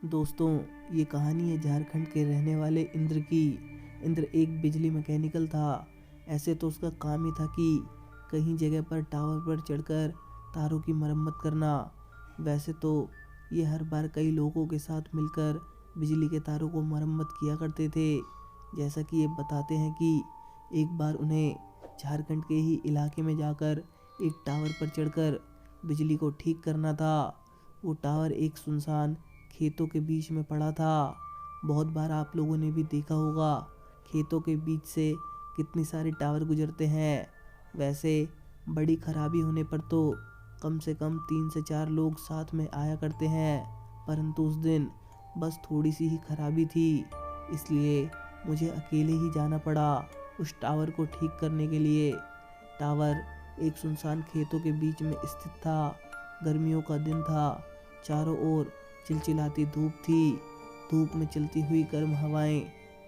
दोस्तों, ये कहानी है झारखंड के रहने वाले इंद्र की। इंद्र एक बिजली मैकेनिकल था। ऐसे तो उसका काम ही था कि कहीं जगह पर टावर पर चढ़कर तारों की मरम्मत करना। वैसे तो ये हर बार कई लोगों के साथ मिलकर बिजली के तारों को मरम्मत किया करते थे। जैसा कि ये बताते हैं कि एक बार उन्हें झारखंड के ही इलाके में जाकर एक टावर पर चढ़कर बिजली को ठीक करना था। वो टावर एक सुनसान खेतों के बीच में पड़ा था। बहुत बार आप लोगों ने भी देखा होगा खेतों के बीच से कितनी सारी टावर गुजरते हैं। वैसे बड़ी खराबी होने पर तो कम से कम 3 से 4 लोग साथ में आया करते हैं, परंतु उस दिन बस थोड़ी सी ही खराबी थी, इसलिए मुझे अकेले ही जाना पड़ा उस टावर को ठीक करने के लिए। टावर एक सुनसान खेतों के बीच में स्थित था। गर्मियों का दिन था। चारों ओर चिलचिलाती धूप थी। धूप में चलती हुई गर्म हवाएं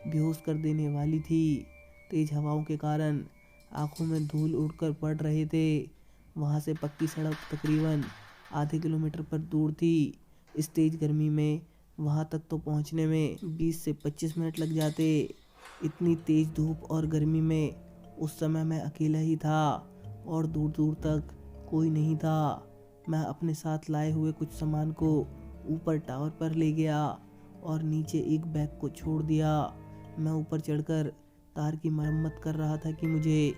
बेहोश कर देने वाली थी। तेज हवाओं के कारण आंखों में धूल उड़कर पड़ रहे थे। वहां से पक्की सड़क तकरीबन आधे किलोमीटर पर दूर थी। इस तेज गर्मी में वहां तक तो पहुंचने में 20 से 25 मिनट लग जाते। इतनी तेज धूप और गर्मी में उस समय मैं अकेला ही था और दूर दूर तक कोई नहीं था। मैं अपने साथ लाए हुए कुछ सामान को ऊपर टावर पर ले गया और नीचे एक बैग को छोड़ दिया। मैं ऊपर चढ़कर तार की मरम्मत कर रहा था कि मुझे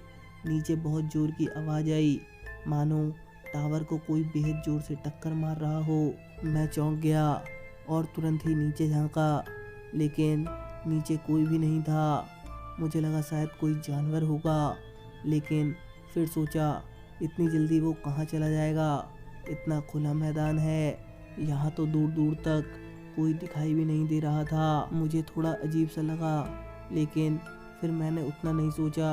नीचे बहुत जोर की आवाज़ आई, मानो टावर को कोई बेहद जोर से टक्कर मार रहा हो। मैं चौंक गया और तुरंत ही नीचे झांका, लेकिन नीचे कोई भी नहीं था। मुझे लगा शायद कोई जानवर होगा, लेकिन फिर सोचा इतनी जल्दी वो कहाँ चला जाएगा। इतना खुला मैदान है, यहाँ तो दूर दूर तक कोई दिखाई भी नहीं दे रहा था। मुझे थोड़ा अजीब सा लगा, लेकिन फिर मैंने उतना नहीं सोचा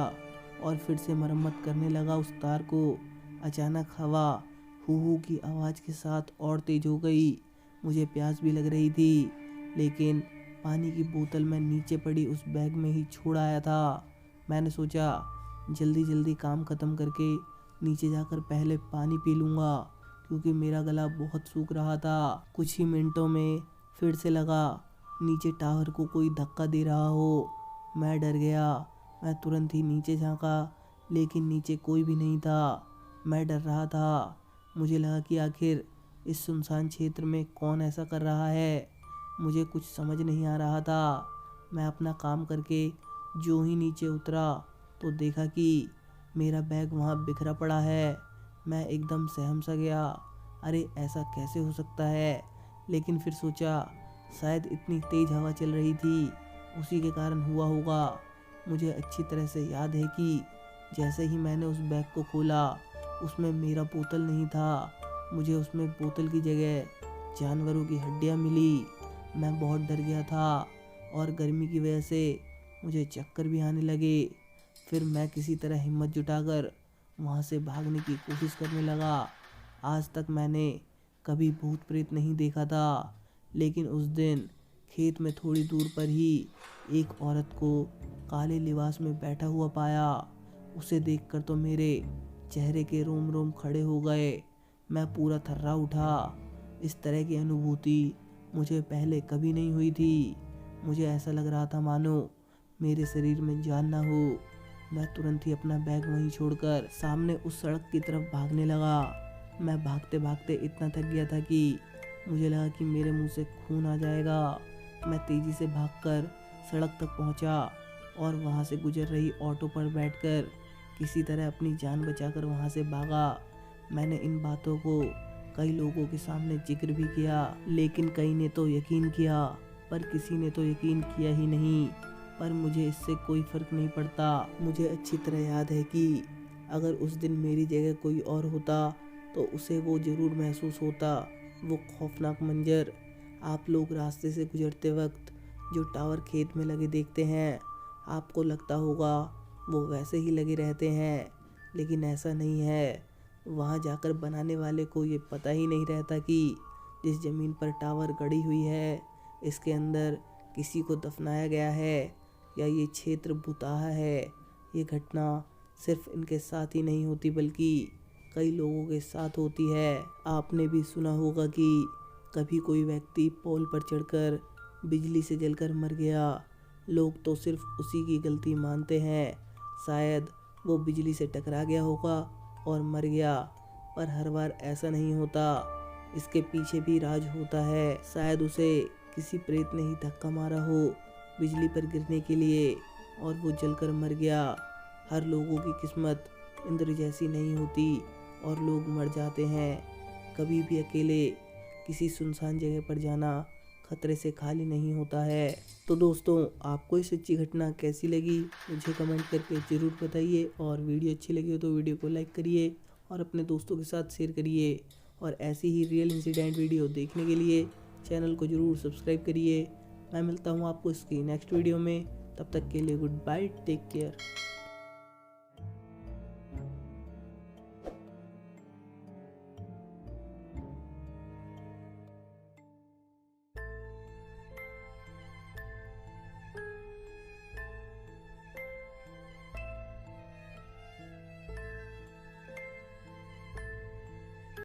और फिर से मरम्मत करने लगा उस तार को। अचानक हवा हू हू की आवाज़ के साथ और तेज हो गई। मुझे प्यास भी लग रही थी, लेकिन पानी की बोतल मैं नीचे पड़ी उस बैग में ही छोड़ आया था। मैंने सोचा जल्दी जल्दी काम ख़त्म करके नीचे जाकर पहले पानी पी लूँगा, क्योंकि मेरा गला बहुत सूख रहा था। कुछ ही मिनटों में फिर से लगा नीचे टावर को कोई धक्का दे रहा हो। मैं डर गया। मैं तुरंत ही नीचे झांका, लेकिन नीचे कोई भी नहीं था। मैं डर रहा था। मुझे लगा कि आखिर इस सुनसान क्षेत्र में कौन ऐसा कर रहा है। मुझे कुछ समझ नहीं आ रहा था। मैं अपना काम करके जो ही नीचे उतरा तो देखा कि मेरा बैग वहाँ बिखरा पड़ा है। मैं एकदम सहम सा गया। अरे ऐसा कैसे हो सकता है? लेकिन फिर सोचा शायद इतनी तेज हवा चल रही थी, उसी के कारण हुआ होगा। मुझे अच्छी तरह से याद है कि जैसे ही मैंने उस बैग को खोला, उसमें मेरा बोतल नहीं था। मुझे उसमें बोतल की जगह जानवरों की हड्डियाँ मिली। मैं बहुत डर गया था और गर्मी की वजह से मुझे चक्कर भी आने लगे। फिर मैं किसी तरह हिम्मत जुटाकर वहाँ से भागने की कोशिश करने लगा। आज तक मैंने कभी भूत प्रेत नहीं देखा था, लेकिन उस दिन खेत में थोड़ी दूर पर ही एक औरत को काले लिबास में बैठा हुआ पाया। उसे देखकर तो मेरे चेहरे के रोम रोम खड़े हो गए। मैं पूरा थर्रा उठा। इस तरह की अनुभूति मुझे पहले कभी नहीं हुई थी। मुझे ऐसा लग रहा था मानो मेरे शरीर में जान ना हो। मैं तुरंत ही अपना बैग वहीं छोड़कर सामने उस सड़क की तरफ भागने लगा। मैं भागते भागते इतना थक गया था कि मुझे लगा कि मेरे मुंह से खून आ जाएगा। मैं तेज़ी से भागकर सड़क तक पहुंचा और वहां से गुजर रही ऑटो पर बैठकर किसी तरह अपनी जान बचाकर वहां से भागा। मैंने इन बातों को कई लोगों के सामने जिक्र भी किया, लेकिन कई ने तो यकीन किया, पर किसी ने तो यकीन किया ही नहीं। पर मुझे इससे कोई फ़र्क नहीं पड़ता। मुझे अच्छी तरह याद है कि अगर उस दिन मेरी जगह कोई और होता तो उसे वो ज़रूर महसूस होता। वो खौफनाक मंजर आप लोग रास्ते से गुजरते वक्त जो टावर खेत में लगे देखते हैं, आपको लगता होगा वो वैसे ही लगे रहते हैं, लेकिन ऐसा नहीं है। वहाँ जाकर बनाने वाले को ये पता ही नहीं रहता कि जिस ज़मीन पर टावर गड़ी हुई है, इसके अंदर किसी को दफनाया गया है या ये क्षेत्र भूतहा है। ये घटना सिर्फ इनके साथ ही नहीं होती, बल्कि कई लोगों के साथ होती है। आपने भी सुना होगा कि कभी कोई व्यक्ति पोल पर चढ़कर बिजली से जलकर मर गया। लोग तो सिर्फ उसी की गलती मानते हैं। शायद वो बिजली से टकरा गया होगा और मर गया, पर हर बार ऐसा नहीं होता। इसके पीछे भी राज होता है। शायद उसे किसी प्रेत ने ही धक्का मारा हो बिजली पर गिरने के लिए और वो जलकर मर गया। हर लोगों की किस्मत इंद्र जैसी नहीं होती और लोग मर जाते हैं। कभी भी अकेले किसी सुनसान जगह पर जाना खतरे से खाली नहीं होता है। तो दोस्तों, आपको ये सच्ची घटना कैसी लगी मुझे कमेंट करके ज़रूर बताइए, और वीडियो अच्छी लगी हो तो वीडियो को लाइक करिए और अपने दोस्तों के साथ शेयर करिए। और ऐसी ही रियल इंसिडेंट वीडियो देखने के लिए चैनल को ज़रूर सब्सक्राइब करिए। मैं मिलता हूँ आपको इसकी नेक्स्ट वीडियो में। तब तक के लिए गुड बाय, टेक केयर।